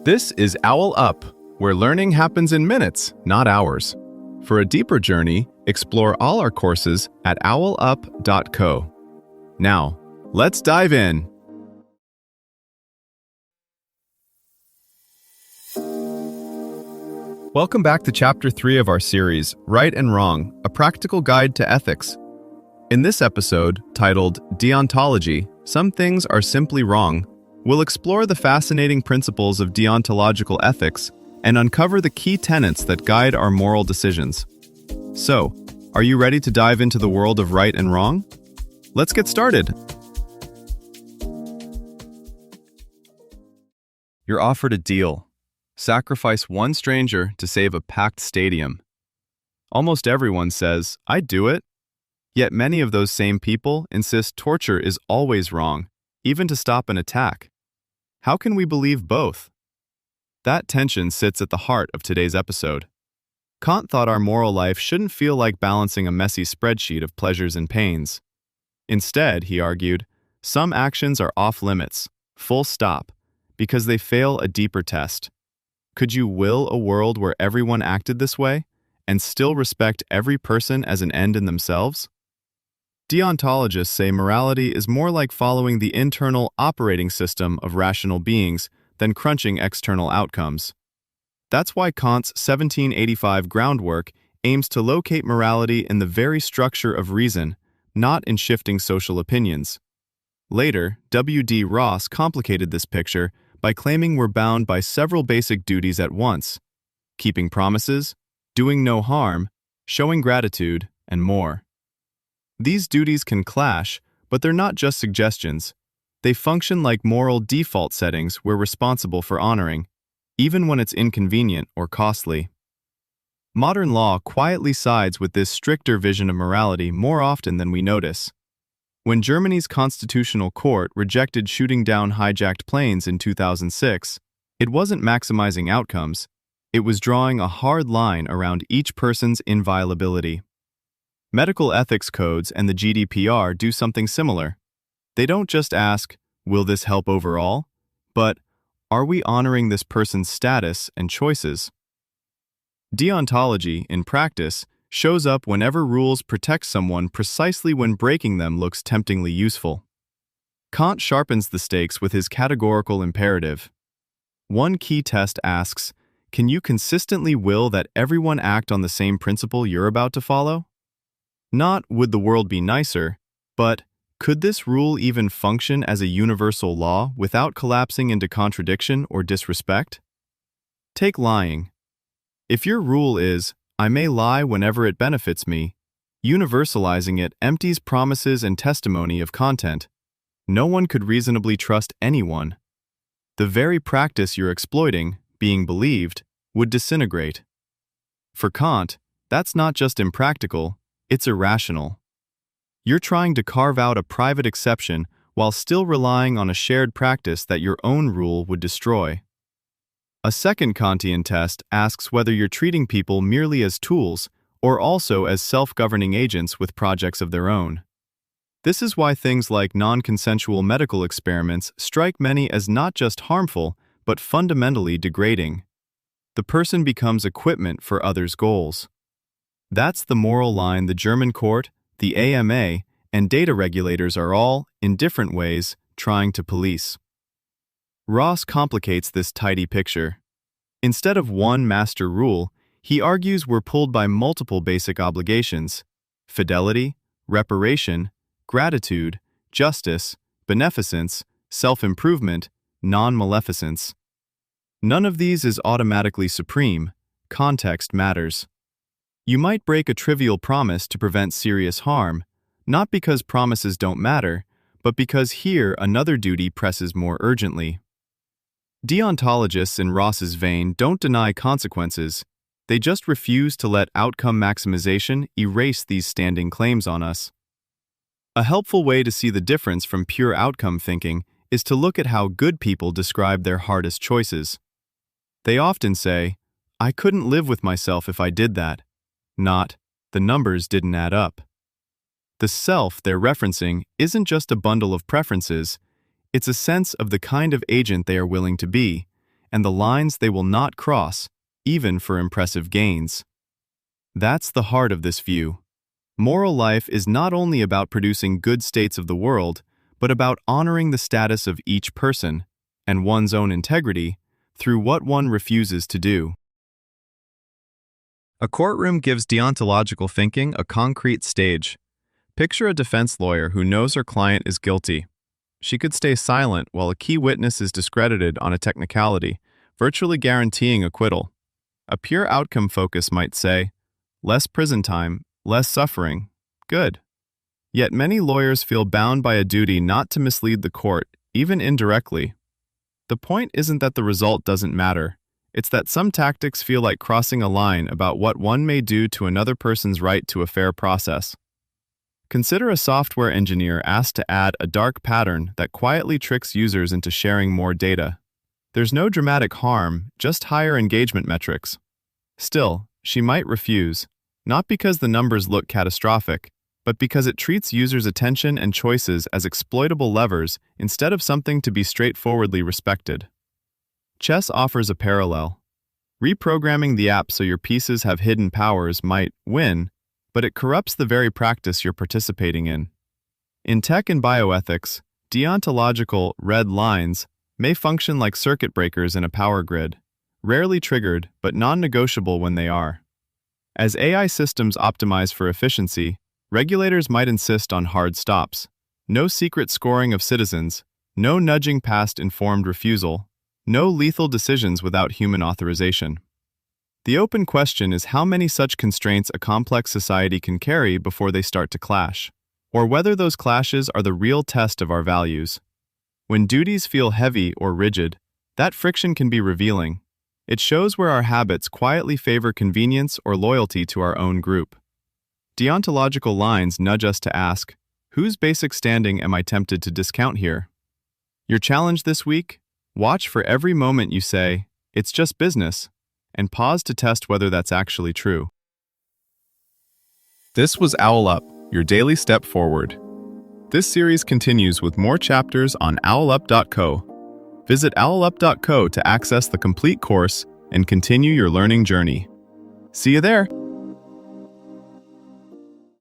This is OwlUp, where learning happens in minutes, not hours. For a deeper journey, explore all our courses at owlup.co. Now, let's dive in. Welcome back to Chapter 3 of our series, Right and Wrong, a practical guide to ethics. In this episode, titled Deontology, Some Things Are Simply Wrong, we'll explore the fascinating principles of deontological ethics and uncover the key tenets that guide our moral decisions. So, are you ready to dive into the world of right and wrong? Let's get started. You're offered a deal. Sacrifice one stranger to save a packed stadium. Almost everyone says, "I'd do it." Yet many of those same people insist torture is always wrong, even to stop an attack. How can we believe both? That tension sits at the heart of today's episode. Kant thought our moral life shouldn't feel like balancing a messy spreadsheet of pleasures and pains. Instead, he argued, some actions are off limits, full stop, because they fail a deeper test. Could you will a world where everyone acted this way, and still respect every person as an end in themselves? Deontologists say morality is more like following the internal operating system of rational beings than crunching external outcomes. That's why Kant's 1785 groundwork aims to locate morality in the very structure of reason, not in shifting social opinions. Later, W.D. Ross complicated this picture by claiming we're bound by several basic duties at once: keeping promises, doing no harm, showing gratitude, and more. These duties can clash, but they're not just suggestions. They function like moral default settings we're responsible for honoring, even when it's inconvenient or costly. Modern law quietly sides with this stricter vision of morality more often than we notice. When Germany's constitutional court rejected shooting down hijacked planes in 2006, it wasn't maximizing outcomes, it was drawing a hard line around each person's inviolability. Medical ethics codes and the GDPR do something similar. They don't just ask, will this help overall? But, are we honoring this person's status and choices? Deontology, in practice, shows up whenever rules protect someone precisely when breaking them looks temptingly useful. Kant sharpens the stakes with his categorical imperative. One key test asks, can you consistently will that everyone act on the same principle you're about to follow? Not would the world be nicer, but could this rule even function as a universal law without collapsing into contradiction or disrespect? Take lying. If your rule is, I may lie whenever it benefits me, universalizing it empties promises and testimony of content. No one could reasonably trust anyone. The very practice you're exploiting, being believed, would disintegrate. For Kant, that's not just impractical, it's irrational. You're trying to carve out a private exception while still relying on a shared practice that your own rule would destroy. A second Kantian test asks whether you're treating people merely as tools or also as self-governing agents with projects of their own. This is why things like non-consensual medical experiments strike many as not just harmful, but fundamentally degrading. The person becomes equipment for others' goals. That's the moral line the German court, the AMA, and data regulators are all, in different ways, trying to police. Ross complicates this tidy picture. Instead of one master rule, he argues we're pulled by multiple basic obligations: fidelity, reparation, gratitude, justice, beneficence, self-improvement, non-maleficence. None of these is automatically supreme. Context matters. You might break a trivial promise to prevent serious harm, not because promises don't matter, but because here another duty presses more urgently. Deontologists in Ross's vein don't deny consequences, they just refuse to let outcome maximization erase these standing claims on us. A helpful way to see the difference from pure outcome thinking is to look at how good people describe their hardest choices. They often say, I couldn't live with myself if I did that. Not, the numbers didn't add up. The self they're referencing isn't just a bundle of preferences, it's a sense of the kind of agent they are willing to be, and the lines they will not cross, even for impressive gains. That's the heart of this view. Moral life is not only about producing good states of the world, but about honoring the status of each person and one's own integrity through what one refuses to do. A courtroom gives deontological thinking a concrete stage. Picture a defense lawyer who knows her client is guilty. She could stay silent while a key witness is discredited on a technicality, virtually guaranteeing acquittal. A pure outcome focus might say, less prison time, less suffering, good. Yet many lawyers feel bound by a duty not to mislead the court, even indirectly. The point isn't that the result doesn't matter. It's that some tactics feel like crossing a line about what one may do to another person's right to a fair process. Consider a software engineer asked to add a dark pattern that quietly tricks users into sharing more data. There's no dramatic harm, just higher engagement metrics. Still, she might refuse, not because the numbers look catastrophic, but because it treats users' attention and choices as exploitable levers instead of something to be straightforwardly respected. Chess offers a parallel. Reprogramming the app so your pieces have hidden powers might win, but it corrupts the very practice you're participating in. In tech and bioethics, deontological red lines may function like circuit breakers in a power grid, rarely triggered but non-negotiable when they are. As AI systems optimize for efficiency, regulators might insist on hard stops. No secret scoring of citizens, no nudging past informed refusal, no lethal decisions without human authorization. The open question is how many such constraints a complex society can carry before they start to clash, or whether those clashes are the real test of our values. When duties feel heavy or rigid, that friction can be revealing. It shows where our habits quietly favor convenience or loyalty to our own group. Deontological lines nudge us to ask, whose basic standing am I tempted to discount here? Your challenge this week? Watch for every moment you say, it's just business, and pause to test whether that's actually true. This was OwlUp, your daily step forward. This series continues with more chapters on OwlUp.co. Visit OwlUp.co to access the complete course and continue your learning journey. See you there!